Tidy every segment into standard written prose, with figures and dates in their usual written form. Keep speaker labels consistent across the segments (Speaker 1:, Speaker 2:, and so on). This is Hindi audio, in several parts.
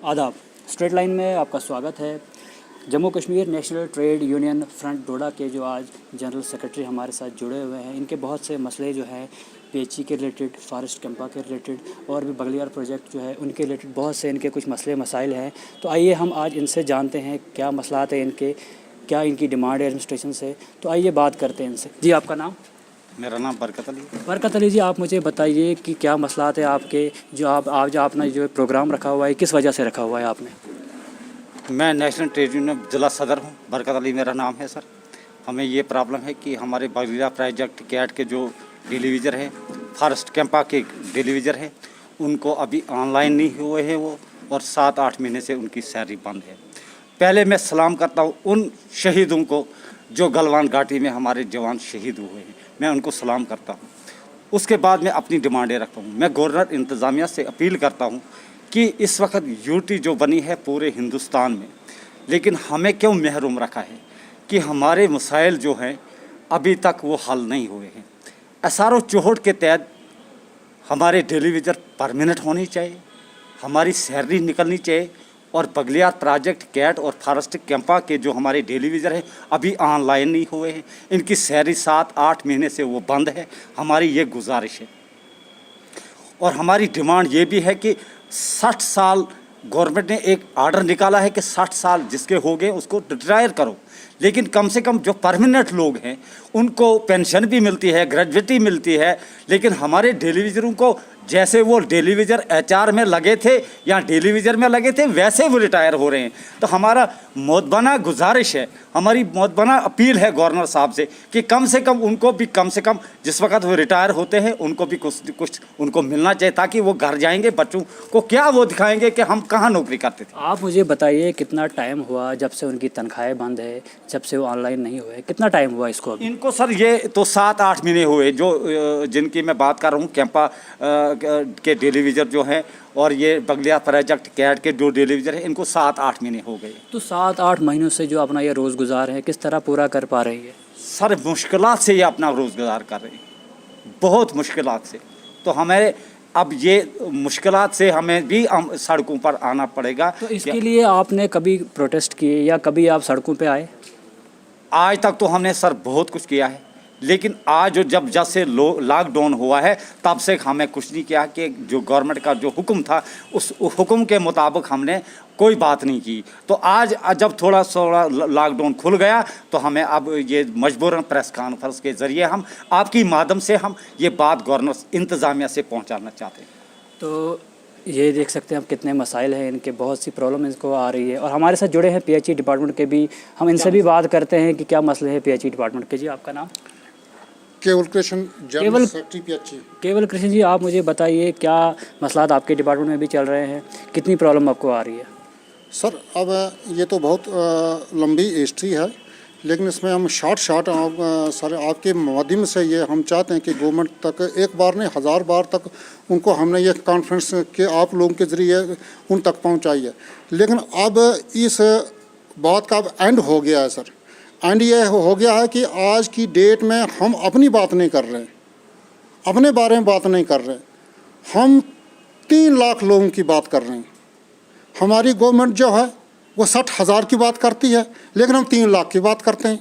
Speaker 1: आदाब। स्ट्रेट लाइन में आपका स्वागत है। Jammu Kashmir national trade union front Doda के जो आज जनरल सेक्रेटरी हमारे साथ जुड़े हुए हैं, इनके बहुत से मसले जो है पीएचई के रिलेटेड, फॉरेस्ट कैंपा के रिलेटेड और भी बगलियार प्रोजेक्ट जो है उनके रिलेटेड बहुत से इनके कुछ मसले मसाइल हैं। तो आइए हम आज इनसे जानते हैं क्या मसलात हैं इनके, क्या इनकी डिमांड है एडमिनिस्ट्रेशन से। तो आइए बात करते हैं इनसे। जी, आपका नाम?
Speaker 2: मेरा नाम बरकत अली।
Speaker 1: बरकत अली जी, आप मुझे बताइए कि क्या मसलात है आपके, जो आप आज आपने जो प्रोग्राम रखा हुआ है किस वजह से रखा हुआ है आपने?
Speaker 2: मैं नेशनल ट्रेड यूनियन जिला सदर हूं, बरकत अली मेरा नाम है सर। हमें ये प्रॉब्लम है कि हमारे बगलिया प्रोजेक्ट कैट के जो डिलीविजर है, फॉरेस्ट कैंपा के डिलीविजर है, उनको अभी ऑनलाइन नहीं हुए हैं वो, और 7-8 महीने से उनकी सैलरी बंद है। पहले मैं सलाम करता हूँ उन शहीदों को जो गलवान घाटी में हमारे जवान शहीद हुए हैं, मैं उनको सलाम करता हूँ। उसके बाद मैं अपनी डिमांडें रखता हूँ। मैं गवर्नर इंतज़ामिया से अपील करता हूँ कि इस वक्त यूटी जो बनी है पूरे हिंदुस्तान में, लेकिन हमें क्यों महरूम रखा है कि हमारे मसाइल जो हैं अभी तक वो हल नहीं हुए हैं। एसआरओ चौहट के तहत हमारे डिलीविजर परमानेंट होनी चाहिए, हमारी सैलरी निकलनी चाहिए, और बगलियार प्रोजेक्ट कैट और फॉरेस्ट कैंपा के जो हमारे डिलीविजर हैं अभी ऑनलाइन नहीं हुए हैं, इनकी सैलरी 7-8 महीने से वो बंद है। हमारी ये गुजारिश है और हमारी डिमांड ये भी है कि 60 साल गवर्नमेंट ने एक आर्डर निकाला है कि 60 साल जिसके हो गए उसको रिटायर करो, लेकिन कम से कम जो परमानेंट लोग हैं उनको पेंशन भी मिलती है, ग्रेजुएटी मिलती है, लेकिन हमारे डिलीविजरों को जैसे वो डिलीविजर एचआर में लगे थे या डिलीविजर में लगे थे वैसे वो रिटायर हो रहे हैं। तो हमारा मौतबाना गुजारिश है, हमारी मौतबाना अपील है गवर्नर साहब से कि कम से कम उनको भी, कम से कम जिस वक्त वो रिटायर होते हैं उनको भी कुछ उनको मिलना चाहिए, ताकि वो घर जाएंगे बच्चों को क्या वो दिखाएंगे कि हम कहाँ नौकरी करते थे।
Speaker 1: आप मुझे बताइए कितना टाइम हुआ जब से उनकी तनख्वाहें बंद है, जब से वो ऑनलाइन नहीं हुए, कितना टाइम हुआ इसको अभी?
Speaker 2: इनको सर ये तो 7-8 महीने हुए, जो जिनकी मैं बात कर रहा हूँ कैंपा के डिलीविजर जो हैं और ये बगलिया प्रोजेक्ट कैट के जो डिलीविजर हैं, इनको 7-8 महीने हो गए।
Speaker 1: तो 7-8 महीनों से जो अपना ये रोज़ गुजार है किस तरह पूरा कर पा रही है?
Speaker 2: सर मुश्किलात से ये अपना रोज़गार कर रहे हैं, बहुत मुश्किलात से। तो हमें अब ये मुश्किलात से हमें भी सड़कों पर आना पड़ेगा।
Speaker 1: तो इसके लिए आपने कभी प्रोटेस्ट किए या कभी आप सड़कों पे आए?
Speaker 2: आज तक तो हमने सर बहुत कुछ किया है, लेकिन आज जब से लॉकडाउन हुआ है तब से हमें कुछ नहीं किया कि जो गवर्नमेंट का जो हुक्म था उस हुक्म के मुताबिक हमने कोई बात नहीं की। तो आज जब थोड़ा लॉकडाउन खुल गया तो हमें अब ये मजबूरन प्रेस कॉन्फ्रेंस के ज़रिए हम आपकी माध्यम से हम ये बात गवर्नर इंतज़ामिया से पहुंचाना चाहते हैं।
Speaker 1: तो ये देख सकते हैं आप कितने मसाइल हैं इनके, बहुत सी प्रॉब्लम इनको आ रही है। और हमारे साथ जुड़े हैं पीएचई डिपार्टमेंट के भी, हम इनसे भी बात करते हैं कि क्या मसले हैं पीएचई डिपार्टमेंट के। जी, आपका नाम?
Speaker 3: केवल कृष्ण, जनरल सेक्रेटरी पीएचई।
Speaker 1: केवल कृष्ण जी, आप मुझे बताइए क्या मसलात आपके डिपार्टमेंट में भी चल रहे हैं, कितनी प्रॉब्लम आपको आ रही है?
Speaker 3: सर अब ये तो बहुत लंबी हिस्ट्री है, लेकिन इसमें हम शॉर्ट सर आपके माध्यम से ये हम चाहते हैं कि गवर्नमेंट तक एक बार नहीं 1000 बार तक उनको हमने ये कॉन्फ्रेंस के आप लोगों के ज़रिए उन तक पहुंचाई है, लेकिन अब इस बात का अब एंड हो गया है सर। एंड ये हो गया है कि आज की डेट में हम अपनी बात नहीं कर रहे, अपने बारे में बात नहीं कर रहे, हम 3 लाख लोगों की बात कर रहे हैं। हमारी गवर्नमेंट जो है वो 60,000 की बात करती है, लेकिन हम 3 लाख की बात करते हैं।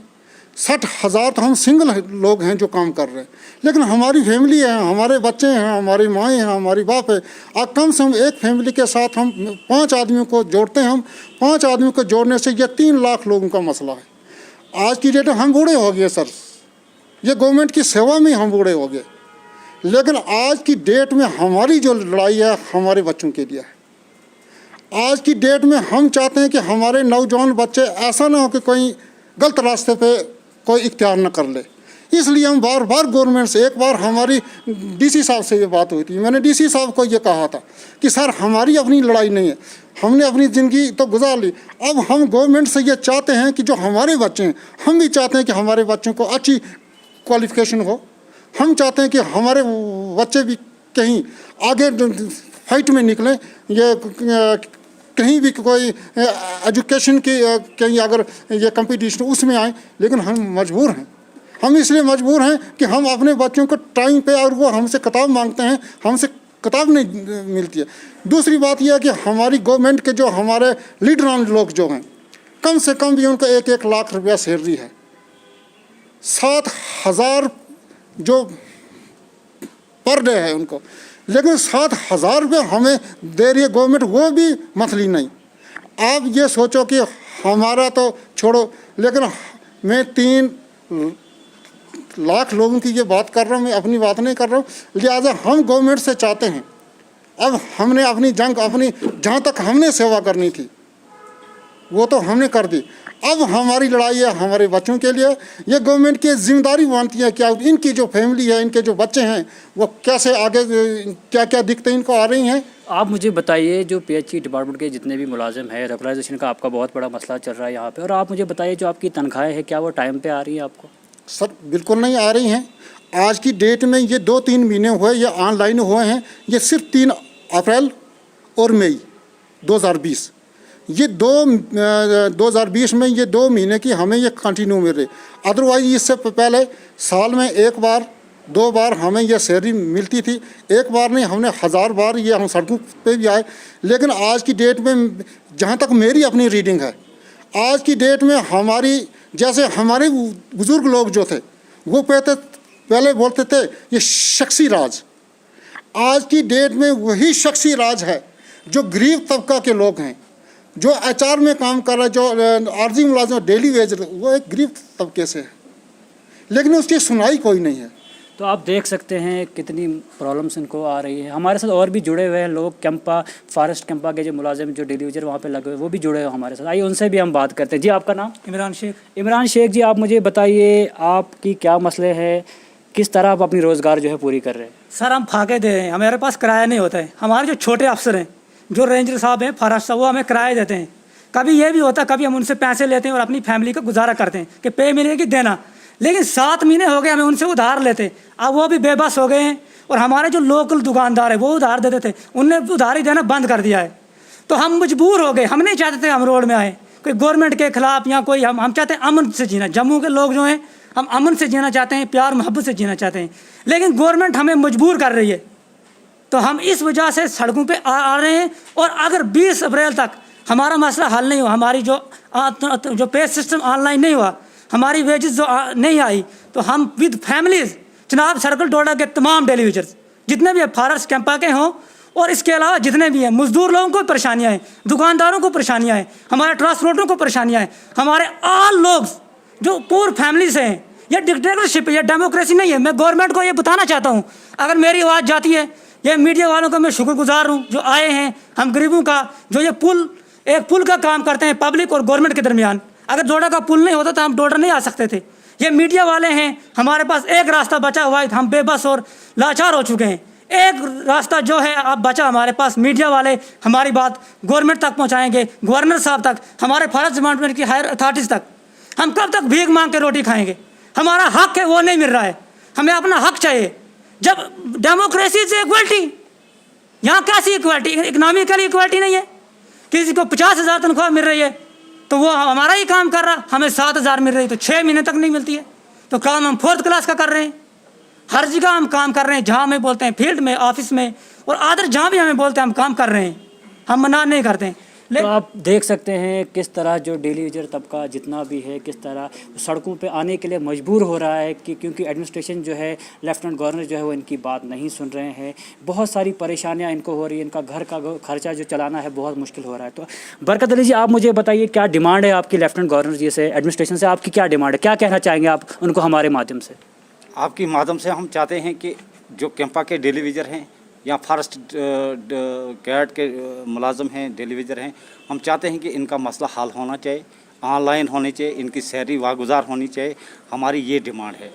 Speaker 3: 60,000 तो हम सिंगल लोग हैं जो काम कर रहे हैं, लेकिन हमारी फैमिली है, हमारे बच्चे हैं, हमारी माएँ हैं, हमारी बाप है। अब कम से कम एक फैमिली के साथ हम 5 आदमियों को जोड़ते हैं, हम 5 आदमियों को जोड़ने से ये 3 लाख लोगों का मसला है। आज की डेट में हम बूढ़े हो गए सर, ये गवर्नमेंट की सेवा में हम बूढ़े हो गए, लेकिन आज की डेट में हमारी जो लड़ाई है हमारे बच्चों के लिए है। आज की डेट में हम चाहते हैं कि हमारे नौजवान बच्चे ऐसा ना हो कि कोई गलत रास्ते पे कोई इख्तियार न कर ले। इसलिए हम बार बार गवर्नमेंट से, एक बार हमारी डीसी साहब से ये बात हुई थी, मैंने डीसी साहब को ये कहा था कि सर हमारी अपनी लड़ाई नहीं है, हमने अपनी ज़िंदगी तो गुजार ली, अब हम गवर्नमेंट से ये चाहते हैं कि जो हमारे बच्चे हैं, हम भी चाहते हैं कि हमारे बच्चों को अच्छी क्वालिफ़िकेशन हो। हम चाहते हैं कि हमारे बच्चे भी कहीं आगे फाइट में निकलें, ये कहीं भी कोई एजुकेशन की कहीं अगर ये कंपटीशन उसमें आए, लेकिन हम मजबूर हैं। हम इसलिए मजबूर हैं कि हम अपने बच्चों को टाइम पे, और वो हमसे किताब मांगते हैं, हमसे किताब नहीं मिलती है। दूसरी बात यह है कि हमारी गवर्नमेंट के जो हमारे लीडरान लोग जो हैं, कम से कम भी उनको 1-1 लाख रुपया सैलरी है, 7,000 जो पर डे है उनको, लेकिन 7,000 रुपये हमें दे रही है गवर्नमेंट, वो भी मंथली नहीं। आप ये सोचो कि हमारा तो छोड़ो, लेकिन मैं 3 लाख लोगों की ये बात कर रहा हूँ, मैं अपनी बात नहीं कर रहा हूँ। लिहाजा हम गवर्नमेंट से चाहते हैं, अब हमने अपनी जंग अपनी जहाँ तक हमने सेवा करनी थी वो तो हमने कर दी, अब हमारी लड़ाई है हमारे बच्चों के लिए। ये गवर्नमेंट की जिम्मेदारी बनती है कि इनकी जो फैमिली है, इनके जो बच्चे हैं, वो कैसे आगे क्या क्या दिक्कतें इनको आ रही हैं।
Speaker 1: आप मुझे बताइए, जो पीएचई डिपार्टमेंट के जितने भी मुलाजिम हैं, रेगुलराइजेशन का आपका बहुत बड़ा मसला चल रहा है यहाँ पे, और आप मुझे बताइए जो आपकी तनख्वाहें हैं क्या वो टाइम पे आ रही है आपको?
Speaker 3: सर बिल्कुल नहीं आ रही हैं। आज की डेट में ये 2-3 महीने हुए, ये ऑनलाइन हुए हैं, ये सिर्फ 3 अप्रैल और मई 2020, ये 2020 में ये 2 महीने की हमें ये कंटिन्यू मिल रही। अदरवाइज इससे पहले साल में 1 बार 2 बार हमें यह सैलरी मिलती थी, 1 बार नहीं, हमने 1000 बार ये हम सड़कों पे भी आए। लेकिन आज की डेट में जहाँ तक मेरी अपनी रीडिंग है, आज की डेट में हमारी जैसे हमारे बुज़ुर्ग लोग जो थे वो पहले बोलते थे ये शख्सी राज, आज की डेट में वही शख्सी राज है जो गरीब तबका के लोग हैं, जो एचआर में काम कर रहा है, जो आर्जी मुलाजिम डेली वेज, वो एक गरीब तबके से है, लेकिन उसकी सुनाई कोई नहीं है।
Speaker 1: तो आप देख सकते हैं कितनी प्रॉब्लम्स इनको आ रही है। हमारे साथ और भी जुड़े हुए हैं लोग, कैंपा फॉरेस्ट कैंपा के जो मुलाजिम जो डेली वेजर वहाँ पे लगे हुए वो भी जुड़े हुए हमारे साथ। आइए उनसे भी हम बात करते हैं। जी आपका नाम?
Speaker 4: इमरान शेख।
Speaker 1: इमरान शेख जी, आप मुझे बताइए आपकी क्या मसले हैं, किस तरह आप अपनी रोज़गार जो है पूरी कर रहे हैं?
Speaker 4: सर हम फाके दे रहे हैं, हमारे पास किराया नहीं होता है। हमारे जो छोटे अफसर हैं, जो रेंजर साहब हैं, फॉरेस्ट साहब, वो हमें किराया देते हैं। कभी ये भी होता है, कभी हम उनसे पैसे लेते हैं और अपनी फैमिली का गुजारा करते हैं कि पे मिलेगी देना, लेकिन 7 महीने हो गए हमें उनसे उधार लेते। अब वो भी बेबस हो गए हैं, और हमारे जो लोकल दुकानदार है वो उधार देते थे, उनने उधार ही देना बंद कर दिया है। तो हम मजबूर हो गए, हम नहीं चाहते थे हम रोड में आए कोई गवर्नमेंट के खिलाफ या कोई, हम चाहते हैं अमन से जीना। जम्मू के लोग जो हैं हम अमन से जीना चाहते हैं, प्यार मोहब्बत से जीना चाहते हैं, लेकिन गवर्नमेंट हमें मजबूर कर रही है। तो हम इस वजह से सड़कों पे आ रहे हैं। और अगर 20 अप्रैल तक हमारा मसला हल नहीं हुआ, हमारी जो पे सिस्टम ऑनलाइन नहीं हुआ, हमारी वेजेस जो नहीं आई, तो हम विद फैमिलीज चनाब सर्कल डोडा के तमाम डेलीवेजर्स जितने भी फॉरेस्ट कैंपा के हों, और इसके अलावा जितने भी हैं, मजदूर लोगों को परेशानियाँ हैं, दुकानदारों को परेशानियाँ हैं, हमारे ट्रांसपोर्टरों को परेशानियाँ हैं, हमारे ऑल लोग जो पूर फैमिलीज हैं। ये डिक्टेटरशिप है, ये डेमोक्रेसी नहीं है। मैं गवर्नमेंट को ये बताना चाहता हूँ, अगर मेरी आवाज़ जाती है, ये मीडिया वालों को मैं शुक्रगुजार हूँ जो आए हैं, हम गरीबों का जो ये एक पुल का काम करते हैं पब्लिक और गवर्नमेंट के दरमियान। अगर डोडा का पुल नहीं होता तो हम डोडा नहीं आ सकते थे। ये मीडिया वाले हैं, हमारे पास एक रास्ता बचा हुआ है, हम बेबस और लाचार हो चुके हैं। एक रास्ता जो है अब बचा हमारे पास, मीडिया वाले हमारी बात गवर्नमेंट तक पहुँचाएँगे, गवर्नर साहब तक, हमारे फॉरेस्ट डिपार्टमेंट की हायर अथॉरिटीज़ तक। हम कब तक भीख मांग के रोटी खाएँगे? हमारा हक है वो नहीं मिल रहा है, हमें अपना हक चाहिए। जब डेमोक्रेसी से इक्वलिटी, यहाँ कैसी इक्वलिटी? इकनॉमिकली इक्वलिटी नहीं है। किसी को 50,000 तनख्वाह मिल रही है तो वो हमारा ही काम कर रहा, हमें 7,000 मिल रही, तो 6 महीने तक नहीं मिलती है। तो काम हम 4th क्लास का कर रहे हैं। हर जगह हम काम कर रहे हैं, जहाँ हमें बोलते हैं फील्ड में, ऑफिस में, और आदर जहाँ भी हमें बोलते हैं हम काम कर रहे हैं, हम मना नहीं करते हैं।
Speaker 1: तो आप देख सकते हैं किस तरह जो डेली वेजर तबका जितना भी है, किस तरह सड़कों पे आने के लिए मजबूर हो रहा है कि क्योंकि एडमिनिस्ट्रेशन जो है, लेफ्टिनेंट गवर्नर जो है वो इनकी बात नहीं सुन रहे हैं। बहुत सारी परेशानियां इनको हो रही है, इनका घर का खर्चा जो चलाना है बहुत मुश्किल हो रहा है। तो बरकत अली जी, आप मुझे बताइए क्या डिमांड है आपकी लेफ्टिनेंट गवर्नर जी से, एडमिनिस्ट्रेशन से आपकी क्या डिमांड है, क्या कहना चाहेंगे आप उनको हमारे माध्यम से?
Speaker 2: आपकी माध्यम से हम चाहते हैं कि जो कैंपा के डेली वेजर हैं या फॉरेस्ट कैट के मुलाजम हैं, डेली वेजर हैं, हम चाहते हैं कि इनका मसला हल होना चाहिए, ऑनलाइन होनी चाहिए, इनकी सैलरी वागुजार होनी चाहिए। हमारी ये डिमांड है।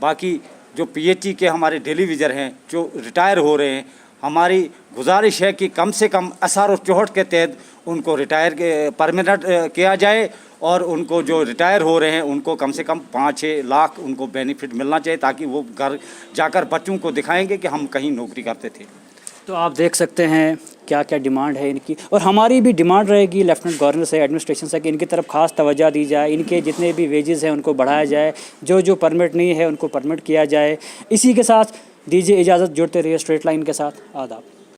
Speaker 2: बाकी जो पीएचई के हमारे डेली वेजर हैं जो रिटायर हो रहे हैं, हमारी गुजारिश है कि कम से कम SRO 64 के तहत उनको रिटायर परमानेंट किया जाए, और उनको जो रिटायर हो रहे हैं उनको कम से कम 5-6 लाख उनको बेनिफिट मिलना चाहिए, ताकि वो घर जाकर बच्चों को दिखाएंगे कि हम कहीं नौकरी करते थे।
Speaker 1: तो आप देख सकते हैं क्या क्या डिमांड है इनकी, और हमारी भी डिमांड रहेगी लेफ्टिनेंट गवर्नर से, एडमिनिस्ट्रेशन से, कि इनकी तरफ खास तवज्जो दी जाए, इनके जितने भी वेजेस हैं उनको बढ़ाया जाए, जो परमिट नहीं है उनको परमिट किया जाए। इसी के साथ दीजिए इजाज़त, जुड़ते रहिए स्ट्रेट लाइन के साथ। आदाब।